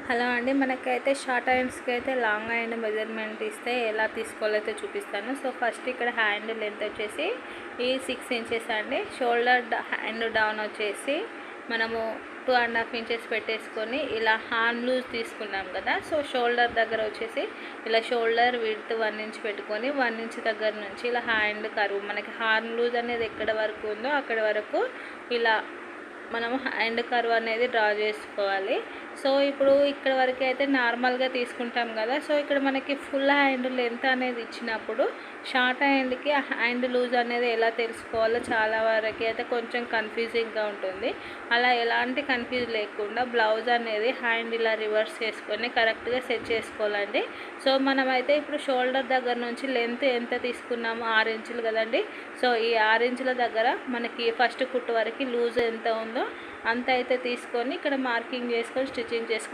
Hello అండి, మనకైతే short హ్యాండ్స్కి అయితే లాంగ్ హ్యాండ్ మెజర్మెంట్ ఇస్తే ఎలా తీసుకోవాలైతే చూపిస్తాను. సో ఫస్ట్ ఇక్కడ హ్యాండ్ లెంత్ వచ్చేసి ఈ 6 ఇంచెస్ అండి. షోల్డర్ హ్యాండ్ డౌన్ వచ్చేసి మనము 2.5 ఇంచెస్ పెట్టేసుకొని ఇలా హార్మ్ లూజ్ తీసుకున్నాం కదా. సో షోల్డర్ దగ్గర వచ్చేసి ఇలా షోల్డర్ విడ్త్ 1 ఇంచ్ పెట్టుకొని 1 ఇంచ్ దగ్గర నుంచి ఇలా హ్యాండ్ కర్వ్ మనకి హార్మ్ లూజ్ అనేది ఎక్కడ వరకు ఉందో అక్కడ వరకు ఇలా మనం హ్యాండ్ కర్వ్ అనేది డ్రా చేసుకోవాలి. సో ఇప్పుడు ఇక్కడ వరకు అయితే నార్మల్గా తీసుకుంటాం కదా. సో ఇక్కడ మనకి ఫుల్ హ్యాండ్ లెంత్ అనేది ఇచ్చినప్పుడు షార్ట్ హ్యాండ్కి హ్యాండ్ లూజ్ అనేది ఎలా తెలుసుకోవాలో చాలా వరకు అయితే కొంచెం కన్ఫ్యూజింగ్గా ఉంటుంది. అలా ఎలాంటి కన్ఫ్యూజ్ లేకుండా బ్లౌజ్ అనేది హ్యాండ్ ఇలా రివర్స్ చేసుకొని కరెక్ట్గా సెట్ చేసుకోవాలండి. సో మనమైతే ఇప్పుడు షోల్డర్ దగ్గర నుంచి లెంత్ ఎంత తీసుకున్నాము, 6 ఇంచులు కదండి. సో ఈ 6 ఇంచుల దగ్గర మనకి ఫస్ట్ కుట్టు వరకు లూజ్ ఎంత ఉందో అంత అయితే తీసుకొని ఇక్కడ మార్కింగ్ చేసుకొని స్టిచ్చింగ్ చేసుకొని